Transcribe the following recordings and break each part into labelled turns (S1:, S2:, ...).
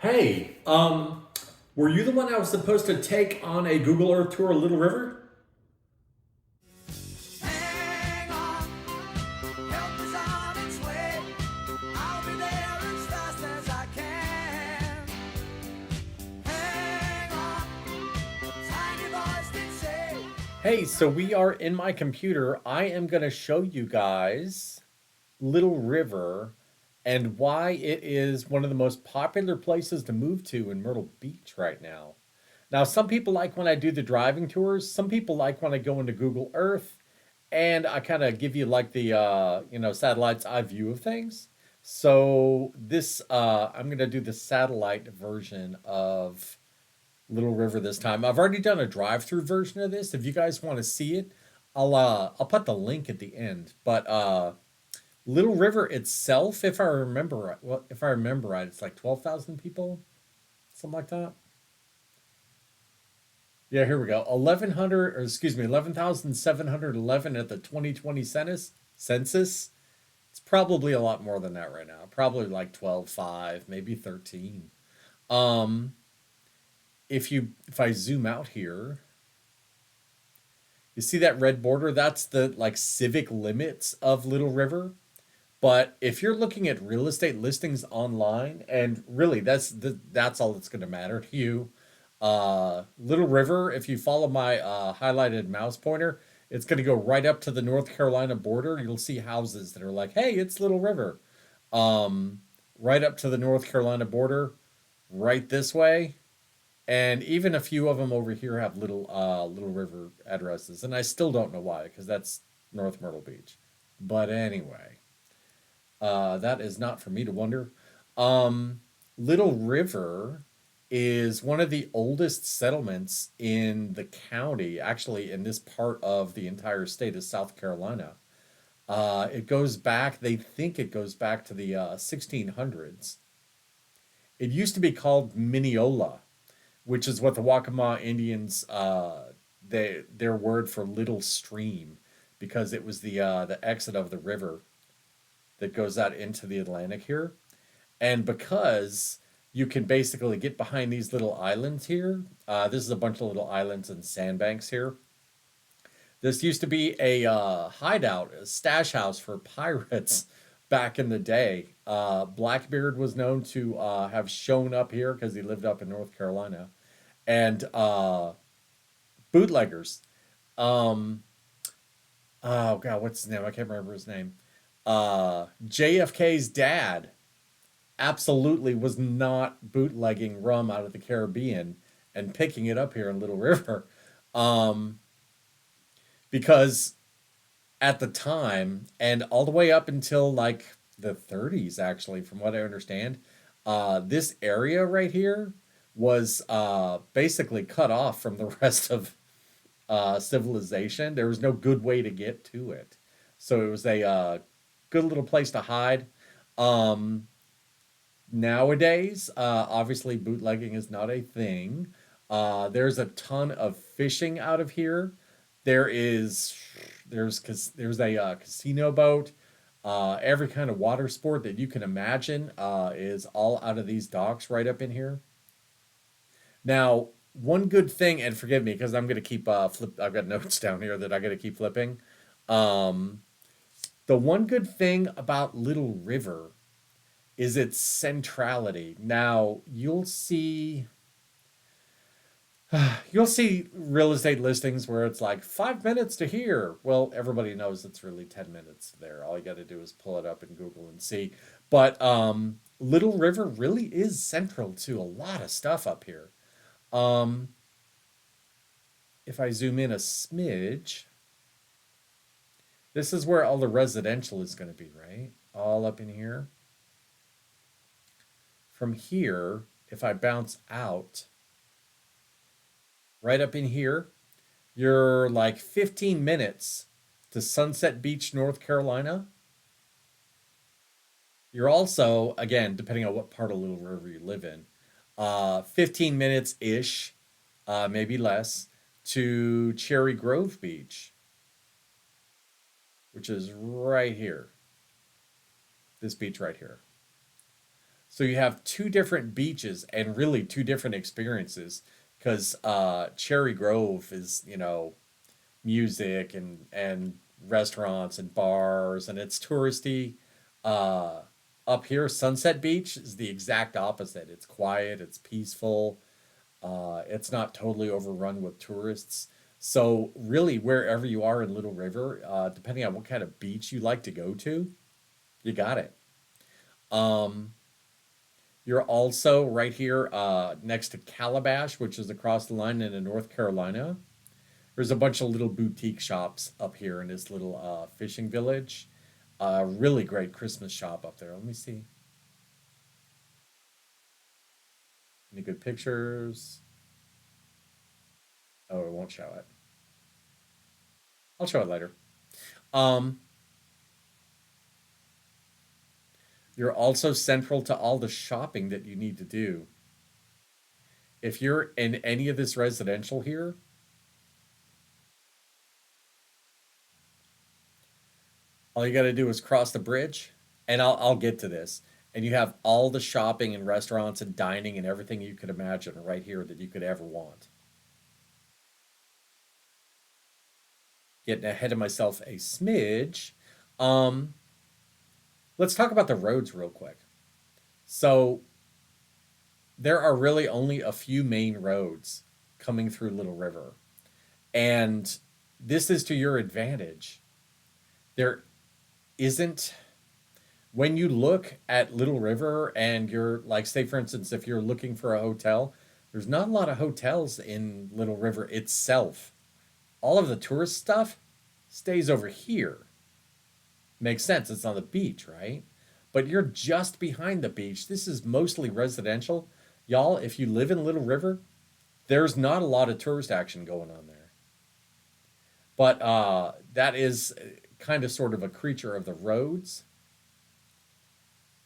S1: Hey, were you the one that was supposed to take on a Google Earth tour of Little River?
S2: Hang on, help is on its way. I'll be there as fast as I can. Hang on, tiny voice did say.
S1: Hey, so we are in my computer. I am going to show you guys Little River and why it is one of the most popular places to move to in Myrtle Beach right now. Now, some people like when I do the driving tours. Some people like when I go into Google Earth and I kind of give you like the satellite's eye view of things. So this I'm gonna do the satellite version of Little River this time. I've already done a drive-through version of this. If you guys want to see it, I'll put the link at the end. But Little River itself, if I remember right, well, if I remember right, it's like 12,000 people, something like that. Yeah, here we go. 1100, or excuse me, 11,711 at the 2020 census. It's probably a lot more than that right now. Probably like 12.5, maybe 13. Um, if I zoom out here, you see that red border? That's the like civic limits of Little River. But if you're looking at real estate listings online, and really that's all that's going to matter to you. Little River, if you follow my highlighted mouse pointer, it's going to go right up to the North Carolina border. You'll see houses that are like, "Hey, it's Little River." Um, right up to the North Carolina border, right this way, and even a few of them over here have Little River addresses, and I still don't know why, because that's North Myrtle Beach. But anyway. That is not for me to wonder. Um, Little River is one of the oldest settlements in the county, actually, in this part of the entire state of South Carolina. It goes back, they think it goes back to the 1600s. It used to be called Mineola, which is what the Waccamaw Indians, their word for little stream, because it was the exit of the river that goes out into the Atlantic here. And because you can basically get behind these little islands here, this is a bunch of little islands and sandbanks here. This used to be a hideout, a stash house for pirates back in the day. Blackbeard was known to have shown up here because he lived up in North Carolina. And bootleggers. Um, oh, God, what's his name? I can't remember his name. JFK's dad absolutely was not bootlegging rum out of the Caribbean and picking it up here in Little River. Um, because at the time, and all the way up until like the 30s, actually, from what I understand, this area right here was basically cut off from the rest of civilization. There was no good way to get to it. So it was a good little place to hide. Um, Nowadays, obviously, bootlegging is not a thing. There's a ton of fishing out of here. There is there's a casino boat. Every kind of water sport that you can imagine is all out of these docks right up in here. Now, one good thing, and forgive me because I'm gonna keep flip. I've got notes down here that I gotta keep flipping. Um, the one good thing about Little River is its centrality. Now, you'll see real estate listings where it's like 5 minutes to here. Well, everybody knows it's really 10 minutes there. All you got to do is pull it up in Google and see. But Little River really is central to a lot of stuff up here. Um, if I zoom in a smidge, this is where all the residential is going to be, right? All up in here. From here, if I bounce out, right up in here, you're like 15 minutes to Sunset Beach, North Carolina. You're also, again, depending on what part of Little River you live in, 15 minutes ish, maybe less, to Cherry Grove Beach, which is right here. This beach right here. So you have two different beaches and really two different experiences because Cherry Grove is, music and restaurants and bars and it's touristy. Uh, Up here, Sunset Beach is the exact opposite. It's quiet, it's peaceful, it's not totally overrun with tourists. So really, wherever you are in Little River, depending on what kind of beach you like to go to, you got it. Um, you're also right here next to Calabash, which is across the line into North Carolina. There's a bunch of little boutique shops up here in this little fishing village. Really great Christmas shop up there. Let me see. Any good pictures? Oh, it won't show it. I'll show it later. Um, you're also central to all the shopping that you need to do. If you're in any of this residential here, all you got to do is cross the bridge, and I'll get to this. And you have all the shopping and restaurants and dining and everything you could imagine right here that you could ever want. Getting ahead of myself a smidge. Um, let's talk about the roads real quick. So there are really only a few main roads coming through Little River, and this is to your advantage. There isn't when you look at Little River and you're like, say, for instance, if you're looking for a hotel, there's not a lot of hotels in Little River itself. All of the tourist stuff stays over here. Makes sense. It's on the beach, right? But you're just behind the beach. This is mostly residential. Y'all, if you live in Little River, there's not a lot of tourist action going on there. But that is kind of sort of a creature of the roads.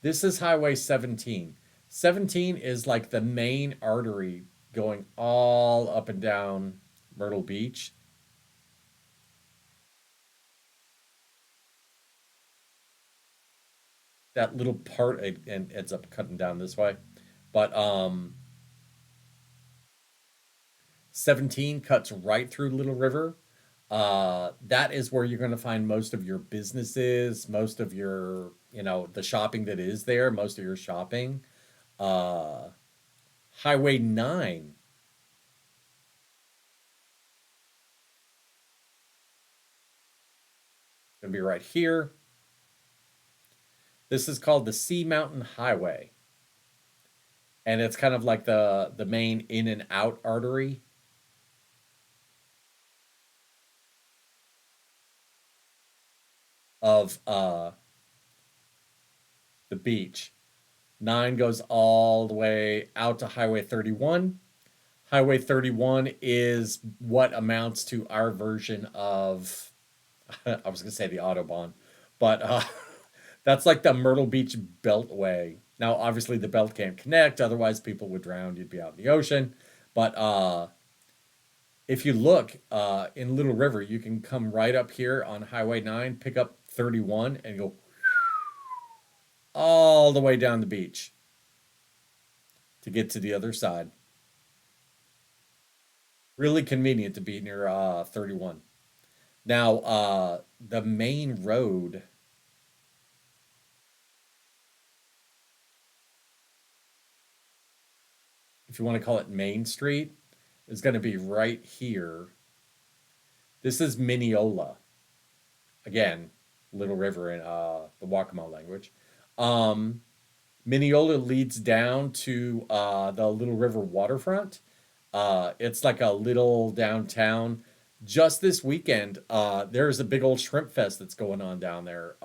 S1: This is Highway 17. 17 is like the main artery going all up and down Myrtle Beach. That little part and ends up cutting down this way. But 17 cuts right through Little River. That is where you're going to find most of your businesses, most of your, the shopping that is there, most of your shopping. Uh, Highway 9 going to be right here. This is called the Sea Mountain Highway. And it's kind of like the main in and out artery of the beach. 9 goes all the way out to Highway 31. Highway 31 is what amounts to our version of, I was going to say the Autobahn, but that's like the Myrtle Beach Beltway. Now, obviously, the belt can't connect, otherwise, people would drown. You'd be out in the ocean. But if you look in Little River, you can come right up here on Highway 9, pick up 31, and go all the way down the beach to get to the other side. Really convenient to be near 31. Now, the main road, if you want to call it Main Street, is going to be right here. This is Mineola. Again, Little River in the Waccamaw language. Um, Mineola leads down to the Little River waterfront. It's like a little downtown. Just this weekend, there's a big old shrimp fest that's going on down there.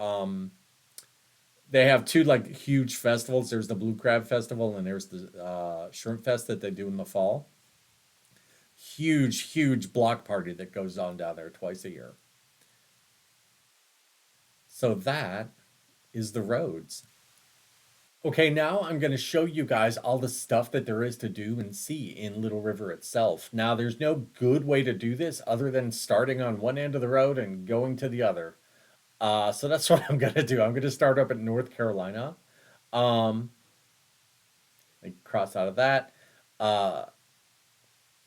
S1: They have two like huge festivals. There's the Blue Crab Festival and there's the Shrimp Fest that they do in the fall. Huge, huge block party that goes on down there twice a year. So that is the roads. Okay, now I'm going to show you guys all the stuff that there is to do and see in Little River itself. Now, there's no good way to do this other than starting on one end of the road and going to the other. So that's what I'm going to do. I'm going to start up in North Carolina. Um, Like cross out of that. Uh,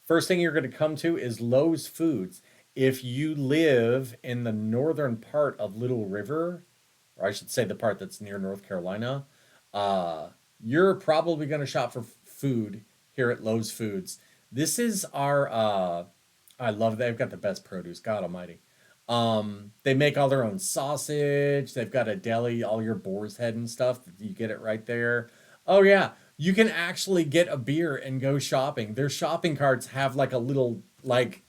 S1: First thing you're going to come to is Lowe's Foods. If you live in the northern part of Little River, or I should say the part that's near North Carolina, uh, you're probably going to shop for food here at Lowe's Foods. This is our, I love they've got the best produce, God Almighty. They make all their own sausage. They've got a deli, all your boar's head and stuff. You get it right there. Oh yeah, you can actually get a beer and go shopping. Their shopping carts have like a little like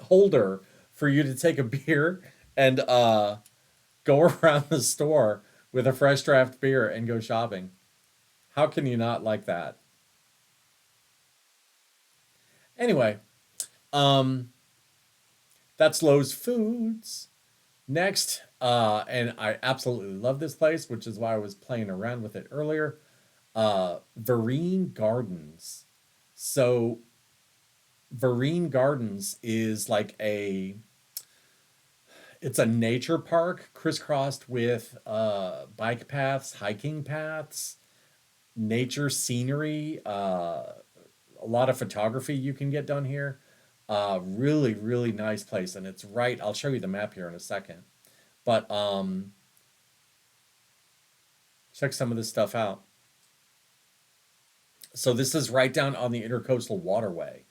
S1: holder for you to take a beer and go around the store with a fresh draft beer and go shopping. How can you not like that? Anyway, um, that's Lowe's Foods. Next, and I absolutely love this place, which is why I was playing around with it earlier. Vereen Gardens. So Vereen Gardens is like it's a nature park crisscrossed with bike paths, hiking paths, nature scenery, a lot of photography you can get done here. Really, really nice place, and it's right. I'll show you the map here in a second, but check some of this stuff out. So this is right down on the Intercoastal Waterway,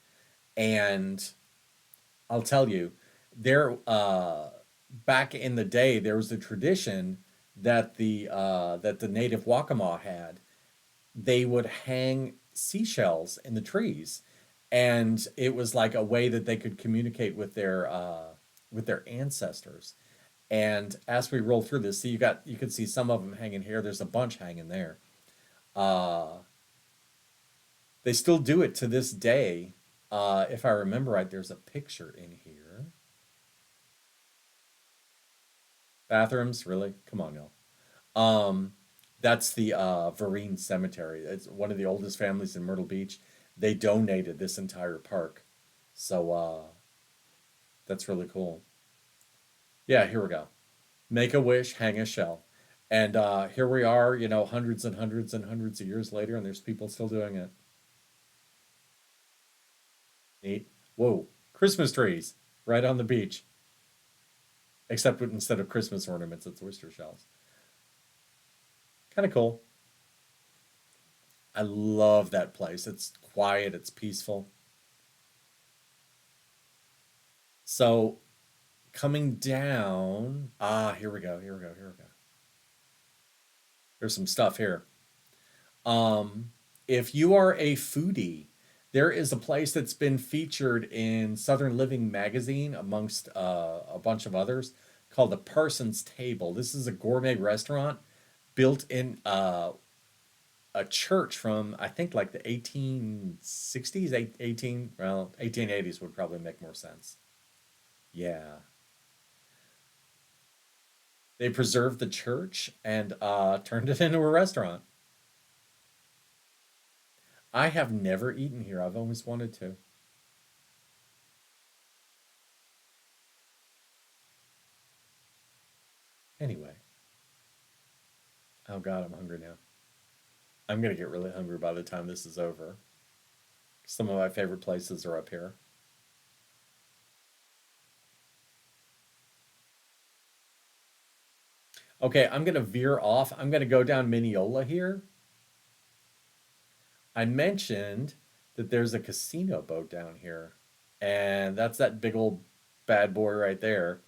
S1: and I'll tell you, there back in the day there was a tradition that the native Waccamaw had. They would hang seashells in the trees, and it was like a way that they could communicate with their ancestors. And as we roll through this, see you can see some of them hanging here. There's a bunch hanging there. Uh, they still do it to this day. If I remember right, there's a picture in here. Bathrooms, really? Come on, y'all. Um, that's the Vereen Cemetery. It's one of the oldest families in Myrtle Beach. They donated this entire park. So that's really cool. Yeah, here we go. Make a wish, hang a shell. And here we are, you know, hundreds and hundreds and hundreds of years later, and there's people still doing it. Neat. Whoa, Christmas trees right on the beach. Except instead of Christmas ornaments, it's oyster shells. Kind of cool. I love that place. It's quiet, it's peaceful. So coming down, here we go, here we go, here we go. There's some stuff here. If you are a foodie, there is a place that's been featured in Southern Living magazine amongst a bunch of others called the Parsons Table. This is a gourmet restaurant built in a church from I think like the 1860s, 1880s would probably make more sense. Yeah. They preserved the church and turned it into a restaurant. I have never eaten here. I've always wanted to. Anyway, oh God, I'm hungry now. I'm gonna get really hungry by the time this is over. Some of my favorite places are up here. Okay, I'm gonna veer off. I'm gonna go down Mineola here. I mentioned that there's a casino boat down here, and that's that big old bad boy right there.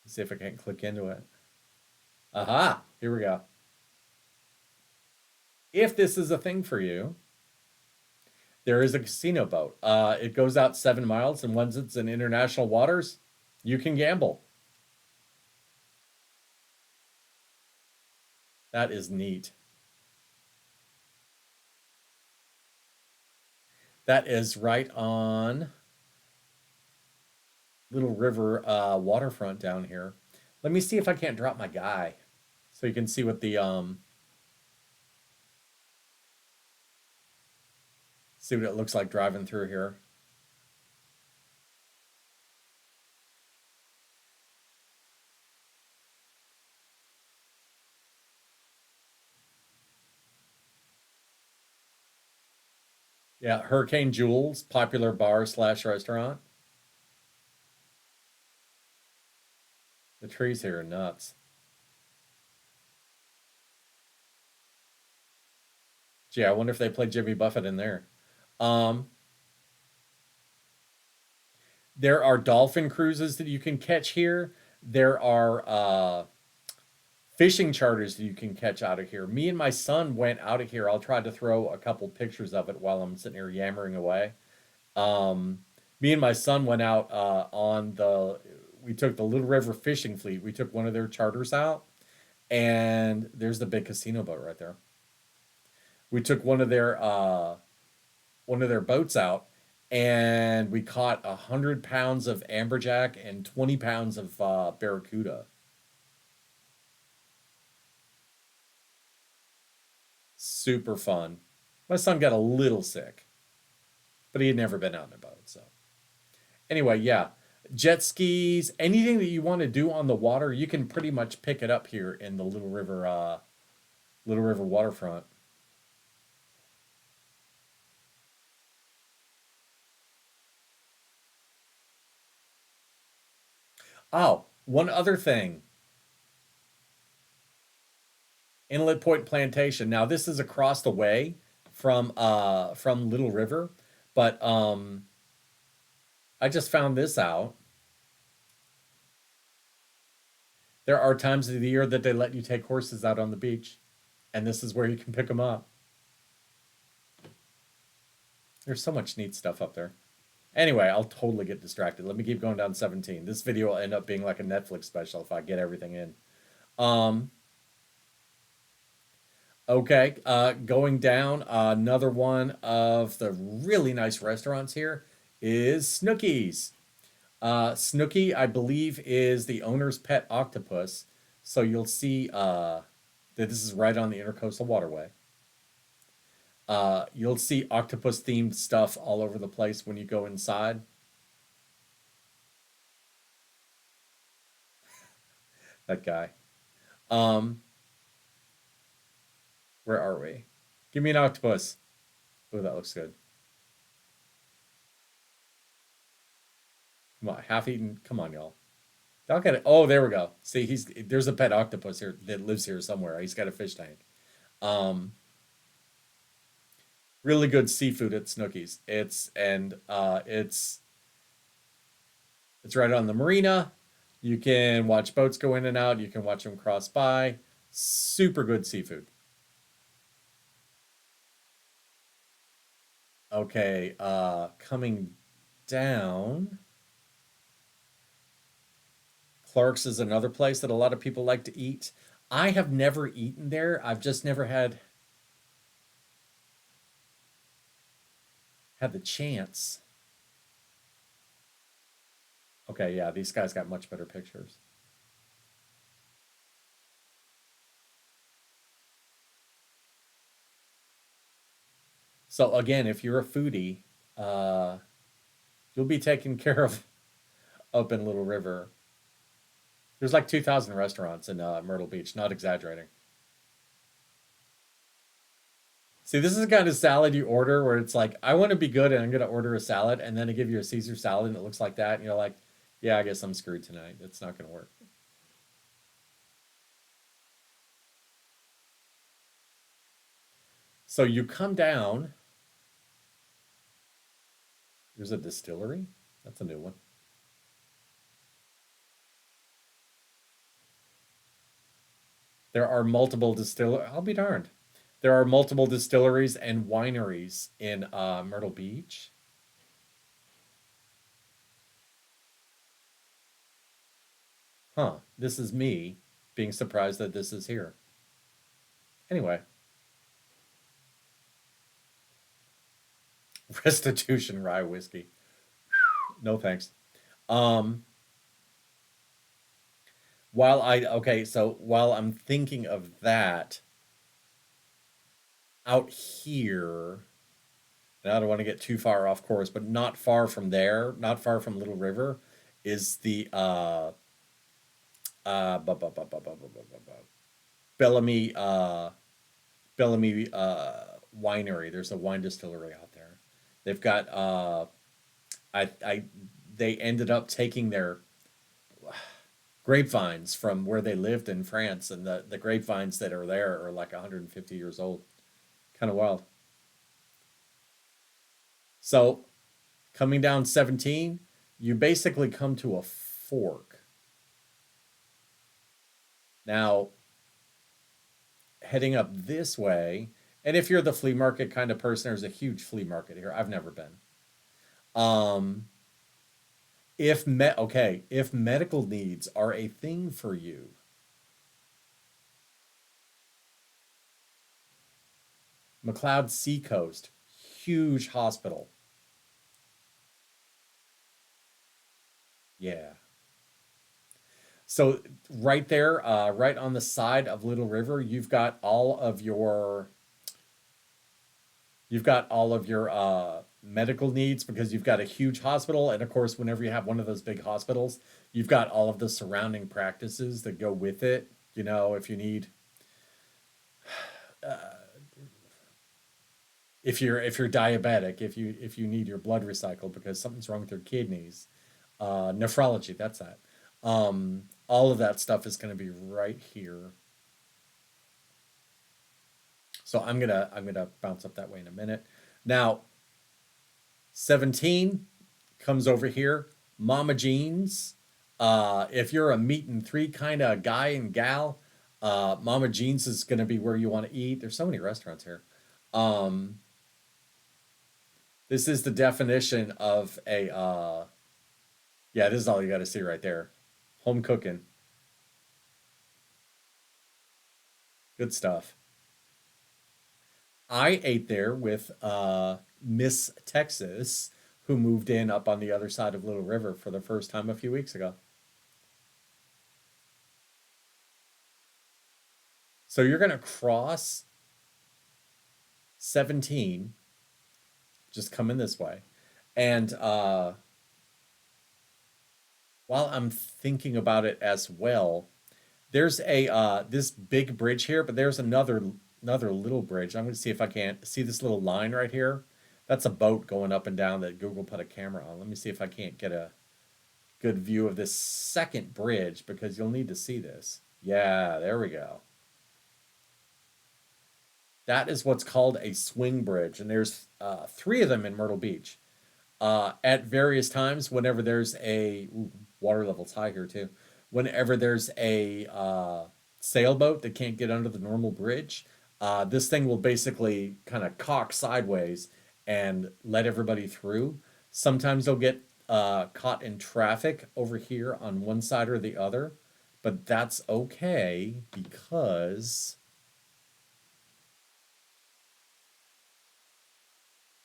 S1: Let's see if I can click into it. Aha! Here we go. If this is a thing for you, there is a casino boat. It goes out 7 miles, and once it's in international waters, you can gamble. That is neat. That is right on Little River waterfront down here. Let me see if I can't drop my guy so you can see what the see what it looks like driving through here. Yeah, Hurricane Jules, popular bar slash restaurant. The trees here are nuts. Gee, I wonder if they played Jimmy Buffett in there. Um, there are dolphin cruises that you can catch here. There are fishing charters that you can catch out of here. Me and my son went out of here. I'll try to throw a couple pictures of it while I'm sitting here yammering away. Um, Me and my son went out on the. We took the Little River fishing fleet. We took one of their charters out, and there's the big casino boat right there. We took one of their boats out, and we caught 100 pounds of amberjack and 20 pounds of barracuda. Super fun. My son got a little sick, but he had never been out in a boat. So anyway, yeah, jet skis, anything that you want to do on the water, you can pretty much pick it up here in the Little River waterfront. Oh, one other thing, Inlet Point Plantation. Now this is across the way from Little River, but I just found this out. There are times of the year that they let you take horses out on the beach, and this is where you can pick them up. There's so much neat stuff up there. Anyway, I'll totally get distracted. Let me keep going down 17. This video will end up being like a Netflix special if I get everything in. Um, okay, going down, another one of the really nice restaurants here is Snooki's. Snooky, I believe, is the owner's pet octopus. So you'll see that this is right on the Intercoastal Waterway. You'll see octopus themed stuff all over the place when you go inside. That guy. Um, where are we? Give me an octopus. Oh, that looks good. Come on, half eaten. Come on, y'all. Look at it. Oh, there we go. See, there's a pet octopus here that lives here somewhere. He's got a fish tank. Um, really good seafood at Snooki's. It's right on the marina. You can watch boats go in and out. You can watch them cross by. Super good seafood. Okay, coming down. Clark's is another place that a lot of people like to eat. I have never eaten there. I've just never had the chance. Okay, yeah, these guys got much better pictures. So again, if you're a foodie, uh, you'll be taken care of up in Little River. There's like 2,000 restaurants in Myrtle Beach, not exaggerating. See, this is the kind of salad you order where it's like, I want to be good and I'm going to order a salad, and then they give you a Caesar salad and it looks like that, and you're like, yeah, I guess I'm screwed tonight. It's not going to work. So you come down, there's a distillery. That's a new one. There are multiple I'll be darned. There are multiple distilleries and wineries in Myrtle Beach. Huh. This is me being surprised that this is here. Anyway, restitution rye whiskey. No thanks. Um, while I'm thinking of that, out here, and I don't want to get too far off course, but not far from there, not far from Little River, is the bu- bu- bu- bu- bu- bu- bu- bu- bu- Bellamy Bellamy Winery. There's a wine distillery out there. They've got I they ended up taking their grapevines from where they lived in France, and the grapevines that are there are like 150 years old. Kind of wild. So coming down 17, you basically come to a fork. Now, heading up this way, and if you're the flea market kind of person, there's a huge flea market here. I've never been. Um, if medical needs are a thing for you, McLeod Seacoast, huge hospital. Yeah. So right there, right on the side of Little River, you've got all of your medical needs because you've got a huge hospital, and of course, whenever you have one of those big hospitals, you've got all of the surrounding practices that go with it. You know, if you need, if you're diabetic, if you need your blood recycled because something's wrong with your kidneys, nephrology, that's that. All of that stuff is going to be right here. So I'm gonna bounce up that way in a minute. Now, 17 comes over here. Mama Jeans. If you're a meat and three kind of guy and gal, Mama Jeans is going to be where you want to eat. There's so many restaurants here. Um, this is the definition of a, yeah, this is all you got to see right there. Home cooking. Good stuff. I ate there with Miss Texas, who moved in up on the other side of Little River for the first time a few weeks ago. So you're going to cross 17, just coming this way. And while I'm thinking about it as well, there's a this big bridge here, but there's another little bridge. I'm going to see if I can't see this little line right here. That's a boat going up and down that Google put a camera on. Let me see if I can't get a good view of this second bridge because you'll need to see this. Yeah, there we go. That is what's called a swing bridge, and there's three of them in Myrtle Beach. At various times, whenever there's water level's high here too. Whenever there's a sailboat that can't get under the normal bridge, this thing will basically kind of cock sideways and let everybody through. Sometimes they'll get caught in traffic over here on one side or the other, but that's okay because,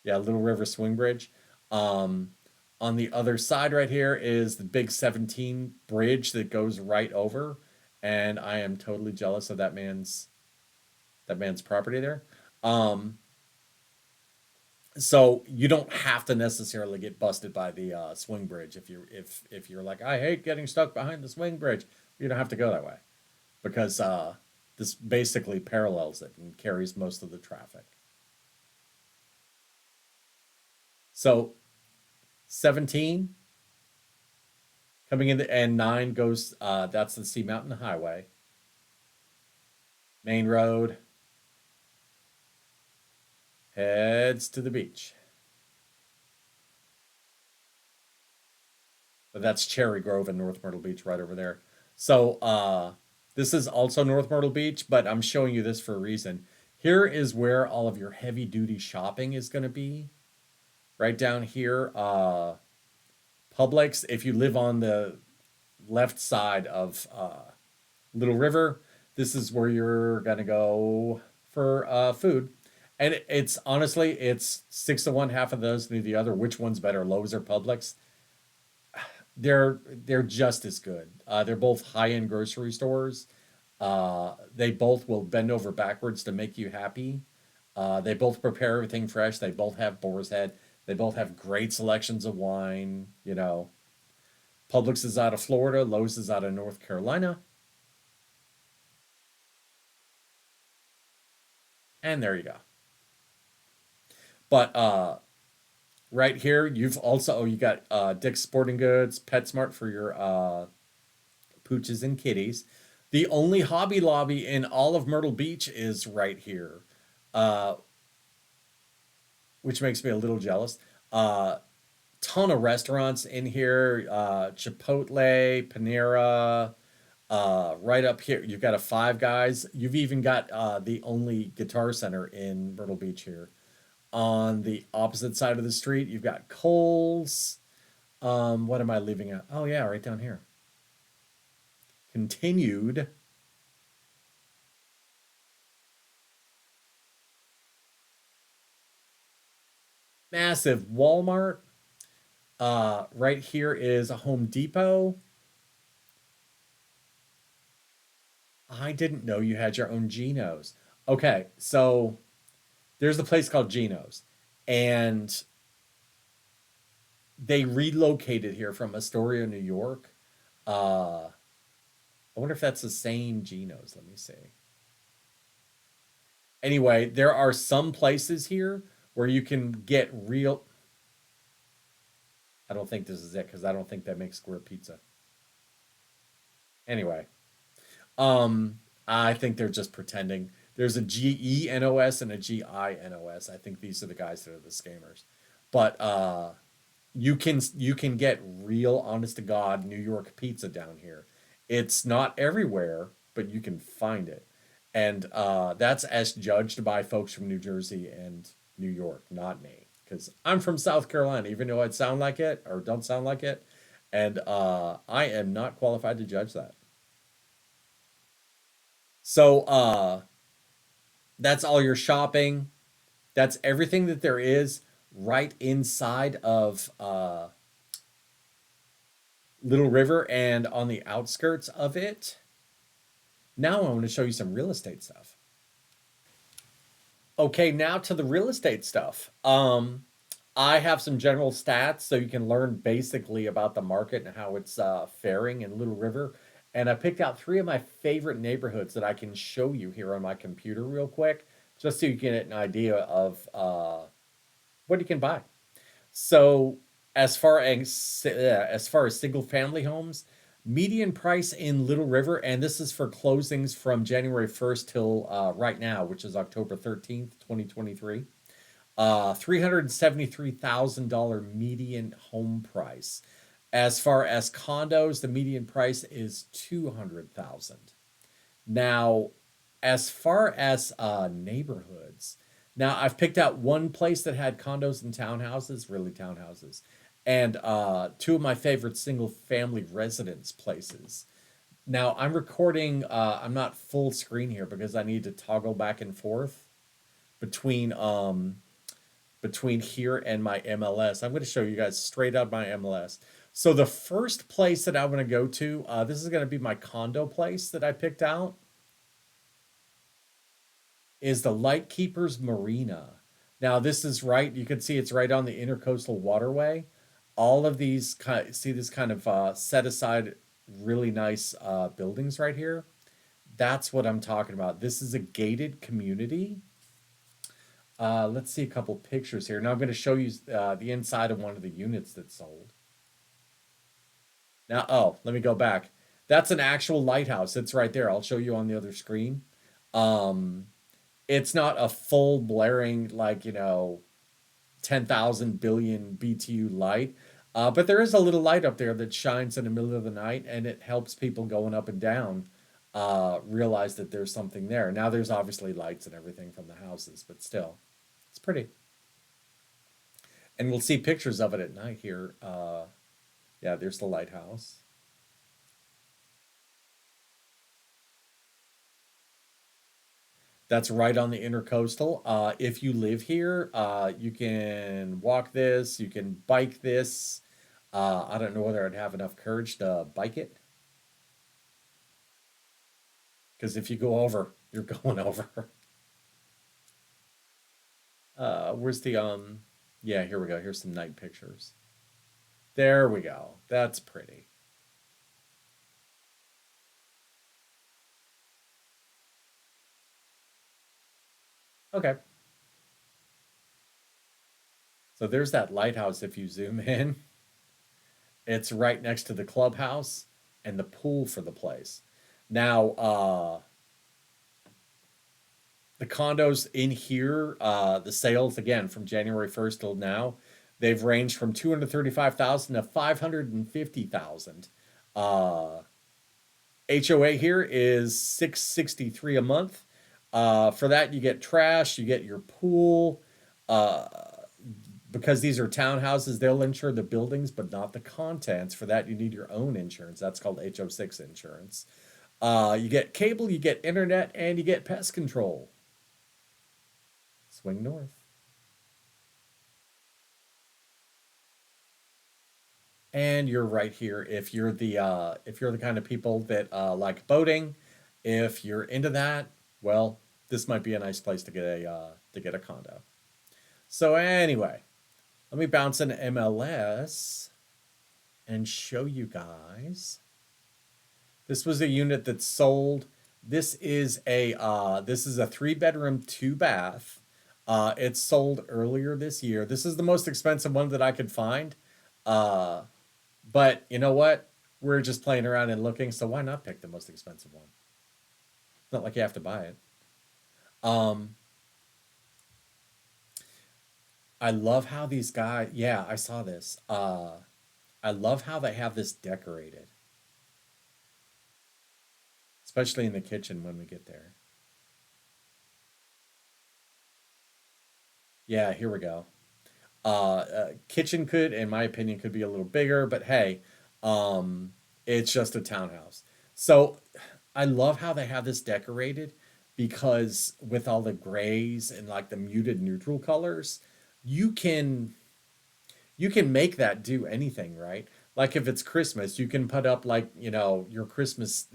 S1: yeah, Little River Swing Bridge. Um, on the other side right here is the big 17 bridge that goes right over, and I am totally jealous of that man's property there. Um, so you don't have to necessarily get busted by the swing bridge if you're like I hate getting stuck behind the swing bridge. You don't have to go that way because this basically parallels it and carries most of the traffic. So 17 coming in and 9 goes that's the Sea Mountain Highway. Main road heads to the beach. But that's Cherry Grove and North Myrtle Beach right over there. So this is also North Myrtle Beach, but I'm showing you this for a reason. Here is where all of your heavy duty shopping is going to be. Right down here, Publix, if you live on the left side of Little River, this is where you're going to go for food. And it's honestly, it's 6 to 1, half of those to the other. Which one's better, Lowe's or Publix? They're just as good. They're both high-end grocery stores. They both will bend over backwards to make you happy. They both prepare everything fresh. They both have boar's head. They both have great selections of wine. You know, Publix is out of Florida. Lowe's is out of North Carolina. And there you go. But Right here, you've also you got Dick's Sporting Goods, PetSmart for your pooches and kitties. The only Hobby Lobby in all of Myrtle Beach is right here, uh, which makes me a little jealous. Uh, Ton of restaurants in here, Chipotle, Panera. Right up here, you've got a Five Guys. You've even got the only Guitar Center in Myrtle Beach here. On the opposite side of the street, you've got Kohl's. What am I leaving out? Oh yeah, right down here. Continued. Massive Walmart. Right here is a Home Depot. I didn't know you had your own Geno's. Okay, so there's a place called Geno's, and they relocated here from Astoria, New York. I wonder if that's the same Geno's. Let me see. Anyway, there are some places here where you can get real. I don't think this is it because I don't think they make square pizza. Anyway, I think they're just pretending. There's a GENOS and a GINOS. I think these are the guys that are the scammers. But you can get real honest to God New York pizza down here. It's not everywhere, but you can find it. And that's as judged by folks from New Jersey and New York, not me. Because I'm from South Carolina, even though I'd sound like it or don't sound like it. And I am not qualified to judge that. So that's all your shopping. That's everything that there is right inside of Little River and on the outskirts of it. Now I want to show you some real estate stuff. Okay, now to the real estate stuff. I have some general stats so you can learn basically about the market and how it's faring in Little River. And I picked out three of my favorite neighborhoods that I can show you here on my computer real quick, just so you get an idea of what you can buy. So as far as single family homes, median price in Little River, and this is for closings from January 1st till right now, which is October 13th, 2023. $373,000 median home price. As far as condos, the median price is 200,000. Now, as far as neighborhoods, now I've picked out one place that had condos and townhouses, really townhouses, and two of my favorite single family residence places. Now I'm recording. I'm not full screen here because I need to toggle back and forth between between here and my MLS. I'm going to show you guys straight out my MLS. So the first place that I'm going to go to, this is going to be my condo place that I picked out, is the Lightkeepers Marina. Now this is right. You can see it's right on the Intercoastal Waterway. All of these see this kind of set aside really nice buildings right here. That's what I'm talking about. This is a gated community. Let's see a couple pictures here. Now I'm going to show you the inside of one of the units that's sold. Now, oh, let me go back. That's an actual lighthouse. It's right there. I'll show you on the other screen. Um, it's not a full blaring, like, 10,000 billion BTU light. But there is a little light up there that shines in the middle of the night and it helps people going up and down realize that there's something there. Now, there's obviously lights and everything from the houses, but still, it's pretty. And we'll see pictures of it at night here. Yeah, there's the lighthouse. That's right on the intercoastal. If you live here, you can walk this, you can bike this. I don't know whether I'd have enough courage to bike it, because if you go over, you're going over. Where's the Yeah, here we go. Here's some night pictures. There we go. That's pretty. Okay. So there's that lighthouse if you zoom in. It's right next to the clubhouse and the pool for the place. Now, the condos in here, the sales again from January 1st till now, they've ranged from 235,000 to 550,000. HOA here is 663 a month. For that, you get trash, you get your pool. Uh, because these are townhouses, they'll insure the buildings, but not the contents. For that, you need your own insurance. That's called HO6 insurance. You get cable, you get internet, and you get pest control. Swing north. And you're right here if you're the kind of people that like boating, if you're into that, well, this might be a nice place to get a condo. So anyway, let me bounce into MLS and show you guys. This was a unit that sold. This is a 3-bedroom, 2-bath. It sold earlier this year. This is the most expensive one that I could find. Uh, but you know what? We're just playing around and looking, so why not pick the most expensive one? It's not like you have to buy it. Um, I love how these guys, yeah, I saw this. I love how they have this decorated, especially in the kitchen when we get there. Yeah, here we go. Kitchen could, in my opinion, could be a little bigger, but hey, um, it's just a townhouse. So I love how they have this decorated because with all the grays and like the muted neutral colors, you can you can make that do anything, right? Like if it's Christmas, you can put up like, your Christmas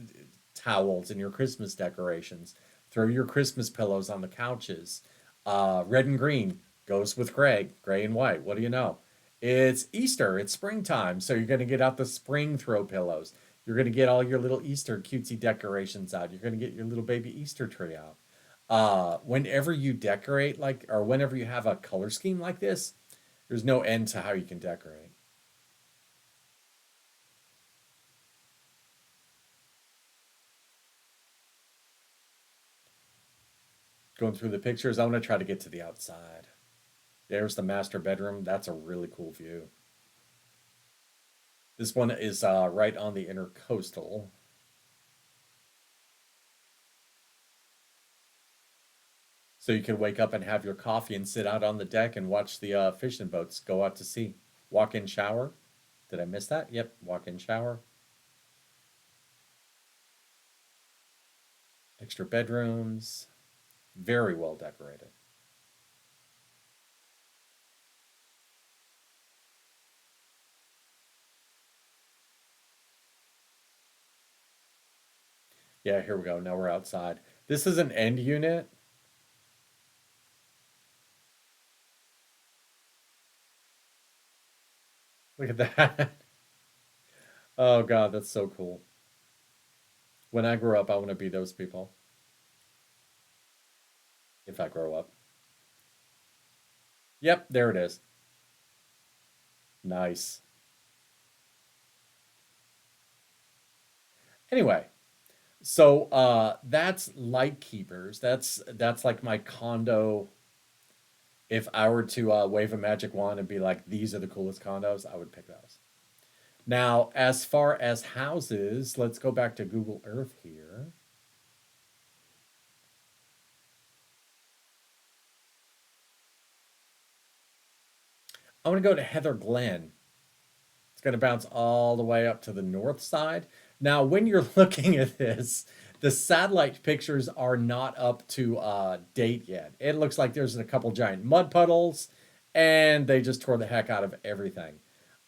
S1: towels and your Christmas decorations. Throw your Christmas pillows on the couches. Red and green goes with gray and white. What do you know? It's Easter, it's springtime, so you're going to get out the spring throw pillows. You're going to get all your little Easter cutesy decorations out. You're going to get your little baby Easter tree out. Whenever you decorate or whenever you have a color scheme like this, there's no end to how you can decorate. Going through the pictures, I want to try to get to the outside. There's the master bedroom. That's a really cool view. This one is right on the intercoastal. So you can wake up and have your coffee and sit out on the deck and watch the fishing boats go out to sea. Walk in shower. Did I miss that? Yep, walk in shower. Extra bedrooms. Very well decorated. Yeah, here we go. Now we're outside. This is an end unit. Look at that. Oh God, that's so cool. When I grow up, I want to be those people. If I grow up. Yep, there it is. Nice. Anyway, so that's light keepers. That's like my condo. If I were to wave a magic wand and be like, these are the coolest condos, I would pick those. Now, as far as houses, let's go back to Google Earth here. I want to go to Heather Glen. It's going to bounce all the way up to the north side. Now, when you're looking at this, the satellite pictures are not up to date yet. It looks like there's a couple giant mud puddles, and they just tore the heck out of everything.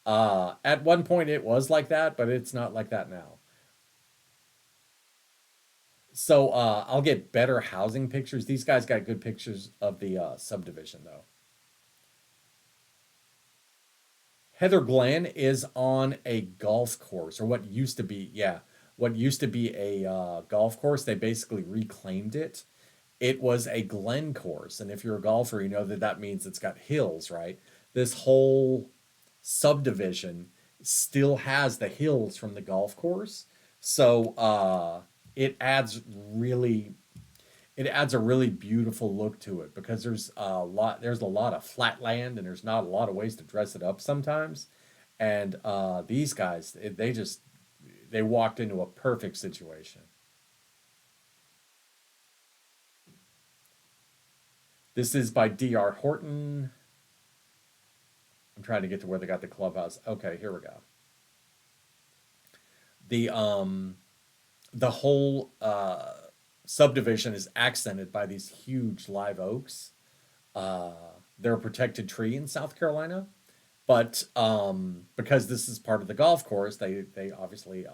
S1: At one point, it was like that, but it's not like that now. So I'll get better housing pictures. These guys got good pictures of the subdivision, though. Heather Glen is on a golf course, or what used to be, yeah, what used to be a golf course. They basically reclaimed it. It was a glen course, and if you're a golfer, you know that that means it's got hills, right? this whole subdivision still has the hills from the golf course. So it adds really it adds a really beautiful look to it because there's a lot of flat land and there's not a lot of ways to dress it up sometimes. And these guys, they walked into a perfect situation. This is by D.R. Horton. I'm trying to get to where they got the clubhouse. Okay, here we go. The um the whole subdivision is accented by these huge live oaks. Uh, they're a protected tree in South Carolina, but because this is part of the golf course, they obviously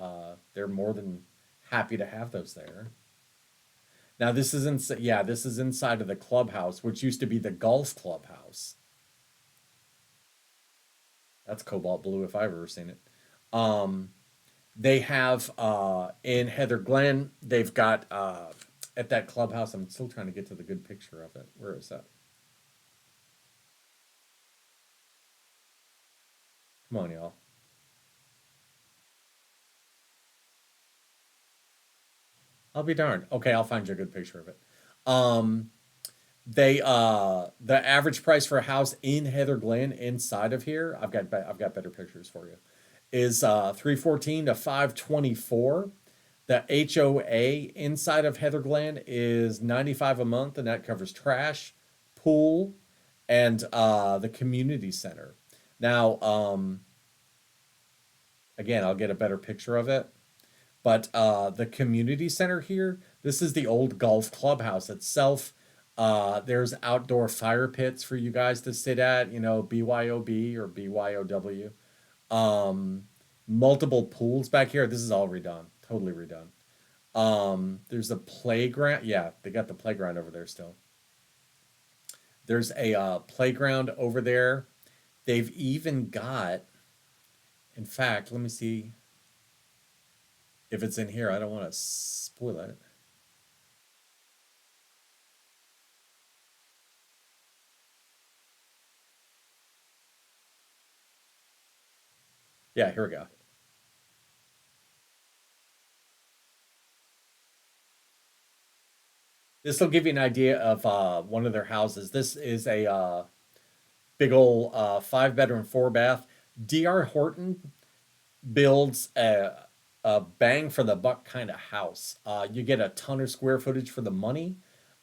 S1: they're more than happy to have those there. Now this is inside of the clubhouse, which used to be the golf clubhouse. That's cobalt blue if I've ever seen it. Um, they have in Heather Glen, they've got at that clubhouse. I'm still trying to get to the good picture of it. Where is that? Come on, y'all. I'll be darned. Okay, I'll find you a good picture of it. Um, they the average price for a house in Heather Glen inside of here, I've got better pictures for you, is 314 to 524. The HOA inside of Heather Glen is 95 a month, and that covers trash, pool, and the community center. Now, again, I'll get a better picture of it. But the community center here, this is the old golf clubhouse itself. There's outdoor fire pits for you guys to sit at, you know, BYOB or BYOW. Um, Multiple pools back here. This is all redone, totally redone. There's a playground. Yeah, they got the playground over there still. There's a playground over there. They've even got, in fact, let me see if it's in here. I don't want to spoil it. Yeah, here we go. This will give you an idea of one of their houses. This is a big old 5 bedroom, 4 bath. D.R. Horton builds a bang for the buck kind of house. You get a ton of square footage for the money.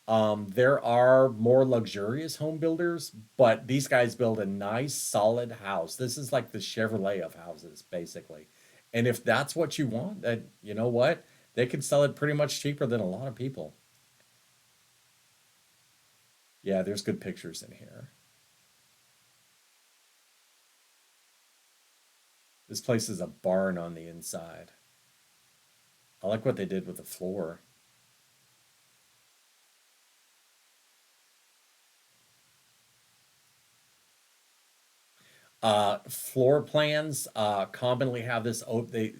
S1: There are more luxurious home builders, but these guys build a nice, solid house. This is like the Chevrolet of houses, basically. And if that's what you want, then you know what? They can sell it pretty much cheaper than a lot of people. Yeah, there's good pictures in here. This place is a barn on the inside. I like what they did with the floor. Floor plans commonly have this. They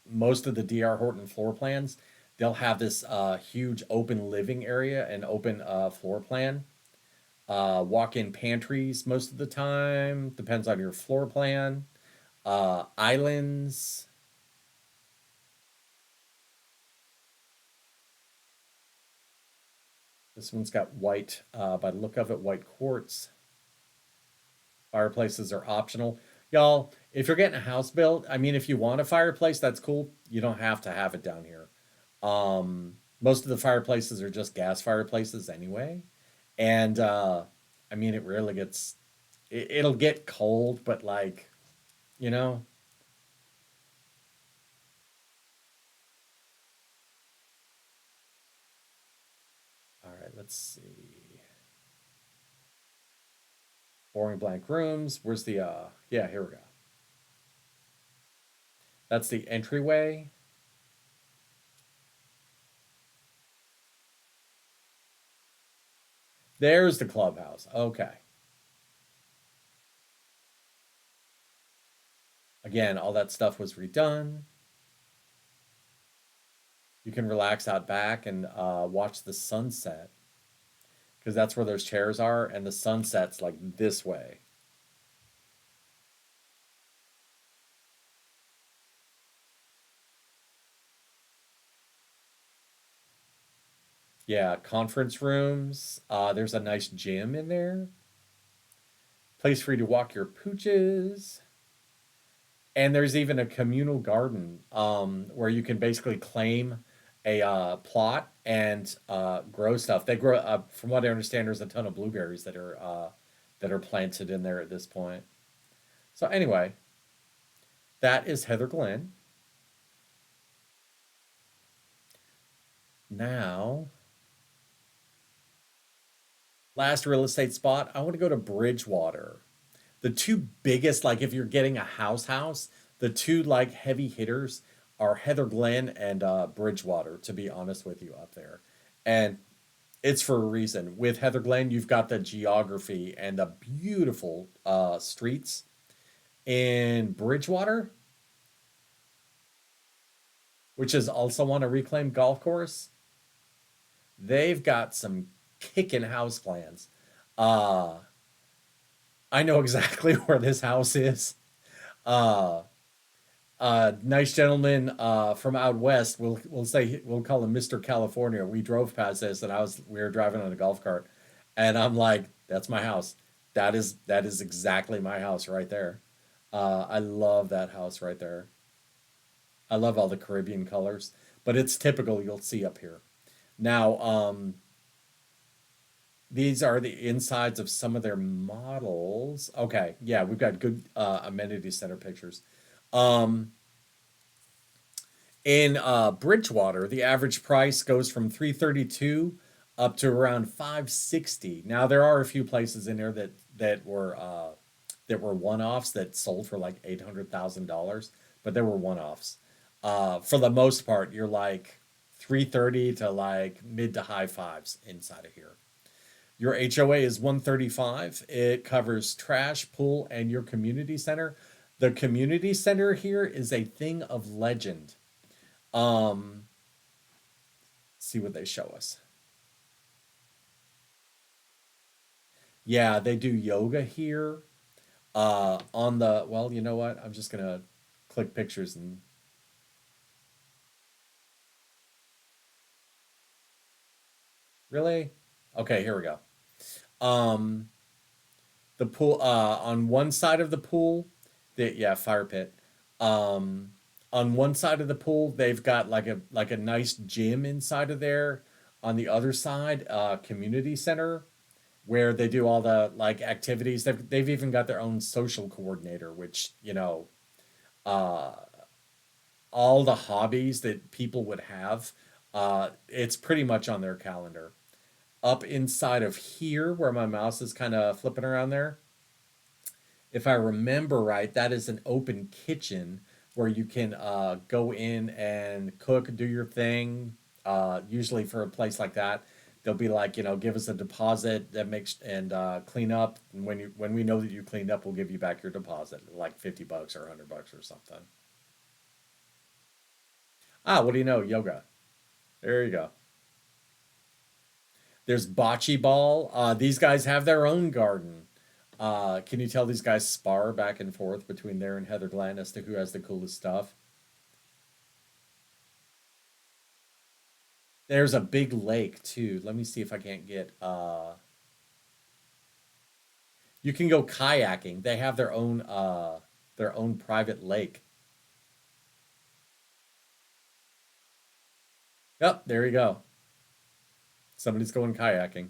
S1: most of the D.R. Horton floor plans, they'll have this huge open living area and open floor plan. Walk-in pantries most of the time. Depends on your floor plan. Islands. This one's got white, by the look of it, white quartz. Fireplaces are optional. Y'all, if you're getting a house built, I mean, if you want a fireplace, that's cool. You don't have to have it down here. Most of the fireplaces are just gas fireplaces anyway. And I mean, it'll get cold, but like, you know, all right, let's see. Boring blank rooms. Where's the, yeah, here we go. That's the entryway. There's the clubhouse. Okay. Again, all that stuff was redone. You can relax out back and watch the sunset because that's where those chairs are, and the sunset's like this way. Yeah, conference rooms. There's a nice gym in there. Place for you to walk your pooches. And there's even a communal garden where you can basically claim a plot and grow stuff. They grow, from what I understand, there's a ton of blueberries that are planted in there at this point. So anyway, that is Heather Glen. Now, last real estate spot, I want to go to Bridgewater. The two biggest, like if you're getting a house, the two like heavy hitters are Heather Glen and Bridgewater, to be honest with you, up there. And it's for a reason. With Heather Glen, you've got the geography and the beautiful streets. In Bridgewater, which is also on a reclaimed golf course, they've got some kicking house plans. Uh, I know exactly where this house is. Uh, nice gentleman from out west. We'll say we'll call him Mr. California. We drove past this, and we were driving on a golf cart, and I'm like, "That's my house. That is exactly my house right there." I love that house right there. I love all the Caribbean colors, but it's typical you'll see up here. Now, these are the insides of some of their models. Okay, yeah, we've got good amenity center pictures. Um, In Bridgewater, the average price goes from 332 up to around 560. Now there are a few places in there that were one-offs that sold for like $800,000, but they were one-offs. For the most part, you're like 330 to like mid to high fives inside of here. Your HOA is 135. It covers trash, pool, and your community center. The community center here is a thing of legend. Um, see what they show us. Yeah, they do yoga here. On the, well, you know what? I'm just gonna click pictures and really? Okay, here we go. Um, the pool on one side of the pool, yeah, fire pit. Um, on one side of the pool, they've got like a nice gym inside of there. On the other side, community center where they do all the like activities. They've even got their own social coordinator, which uh, all the hobbies that people would have, it's pretty much on their calendar. Up inside of here, where my mouse is kind of flipping around there, if I remember right, that is an open kitchen where you can go in and cook, do your thing. Usually for a place like that, they'll be like, give us a deposit that makes and clean up. And when we know that you cleaned up, we'll give you back your deposit, like $50 or $100 or something. Ah, what do you know? Yoga. There you go. There's bocce ball. These guys have their own garden. Can you tell these guys spar back and forth between there and Heather Glen as to who has the coolest stuff? There's a big lake too. Let me see if I can't get you can go kayaking. They have their own private lake. Yep, there you go. Somebody's going kayaking.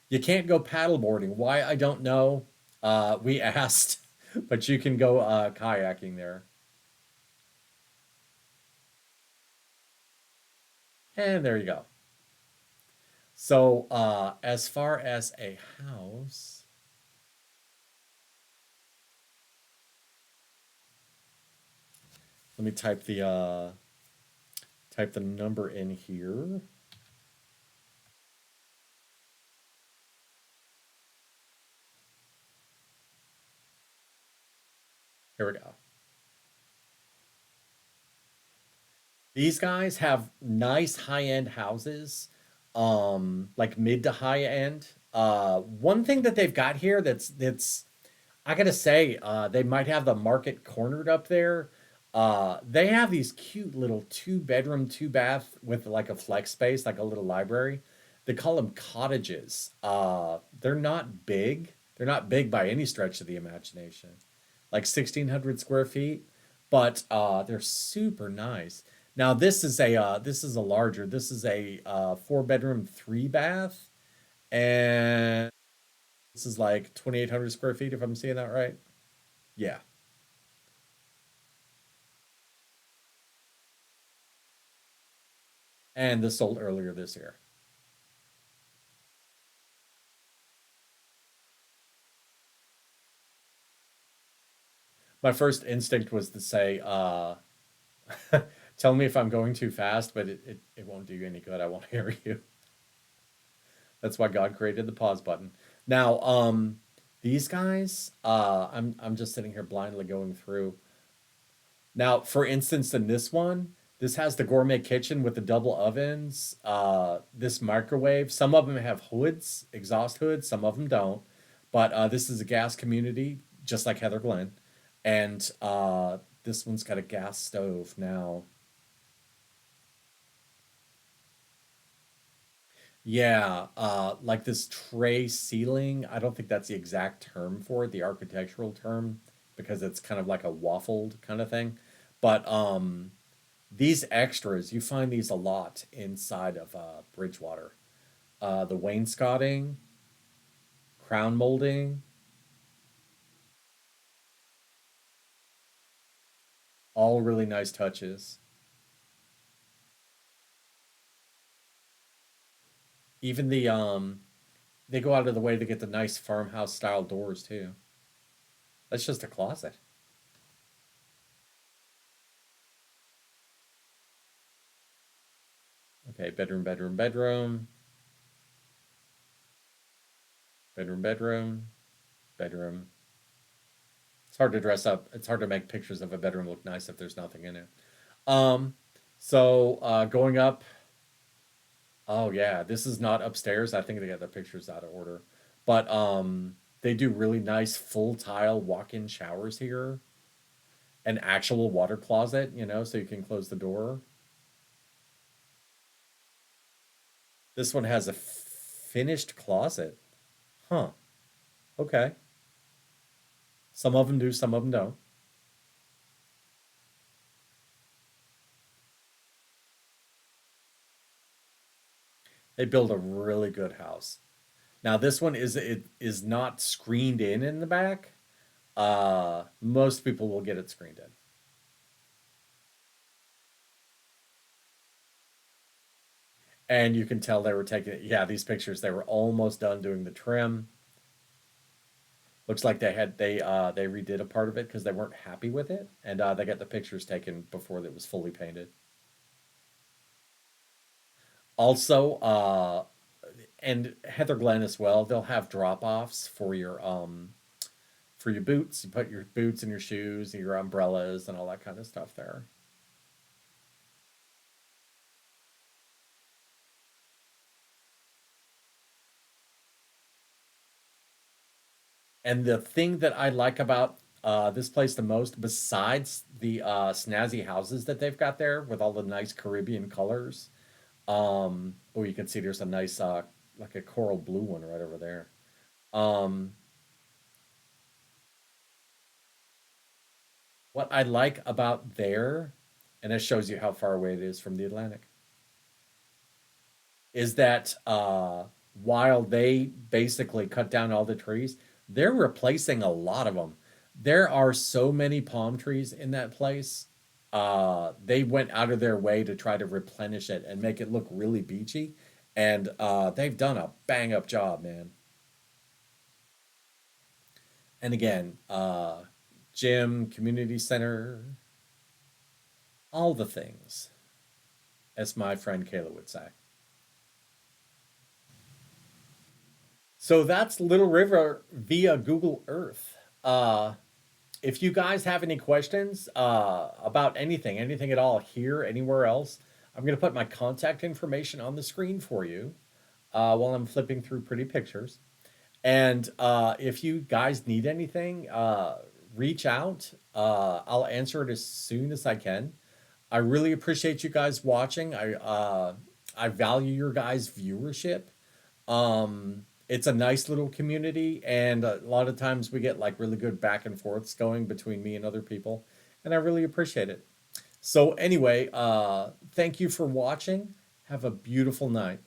S1: You can't go paddleboarding. Why I don't know. We asked, but you can go kayaking there. And there you go. So as far as a house, let me type the number in here. Here we go. These guys have nice high-end houses, like mid to high end. One thing that they've got here that's I gotta say, they might have the market cornered up there. They have these cute little two bedroom, two bath with like a flex space, like a little library. They call them cottages. They're not big. They're not big by any stretch of the imagination. Like 1,600 square feet, but they're super nice. Now this is a larger. This is a 4 bedroom, 3 bath, and this is like 2,800 square feet if I'm seeing that right. Yeah, and this sold earlier this year. My first instinct was to say, tell me if I'm going too fast, but it won't do you any good. I won't hear you. That's why God created the pause button. Now, these guys, I'm just sitting here blindly going through. Now, for instance, in this one, this has the gourmet kitchen with the double ovens, this microwave. Some of them have hoods, exhaust hoods, some of them don't. But this is a gas community, just like Heather Glen. And this one's got a gas stove now. Yeah, like this tray ceiling. I don't think that's the exact term for it, the architectural term, because it's kind of like a waffled kind of thing. But these extras, you find these a lot inside of Bridgewater. The wainscoting, crown molding, all really nice touches. Even they go out of the way to get the nice farmhouse style doors too. That's just a closet. Okay, bedroom, bedroom, bedroom, bedroom, bedroom, bedroom. It's hard to dress up. It's hard to make pictures of a bedroom look nice if there's nothing in it. Um, going up. Oh yeah, this is not upstairs. I think they got the pictures out of order, but they do really nice full tile walk-in showers here, an actual water closet, so you can close the door. This one has a finished closet. Huh. Okay. Some of them do, some of them don't. They build a really good house. Now this one is not screened in the back. Most people will get it screened in. And you can tell they were taking it. Yeah, these pictures, they were almost done doing the trim. Looks like they redid a part of it because they weren't happy with it, and they got the pictures taken before it was fully painted. Also, and Heather Glen as well, they'll have drop offs for your boots. You put your boots and your shoes and your umbrellas and all that kind of stuff there. And the thing that I like about this place the most, besides the snazzy houses that they've got there with all the nice Caribbean colors, oh, you can see there's a nice, like a coral blue one right over there. Um, what I like about there, and it shows you how far away it is from the Atlantic, is that while they basically cut down all the trees, they're replacing a lot of them. There are so many palm trees in that place. They went out of their way to try to replenish it and make it look really beachy, and they've done a bang up job, man. And again, gym, community center, all the things, as my friend Kayla would say. So that's Little River via Google Earth. If you guys have any questions about anything at all here, anywhere else, I'm going to put my contact information on the screen for you while I'm flipping through pretty pictures. And if you guys need anything, reach out. I'll answer it as soon as I can. I really appreciate you guys watching. I value your guys' viewership. It's a nice little community, and a lot of times we get like really good back and forths going between me and other people, and I really appreciate it. So anyway, thank you for watching. Have a beautiful night.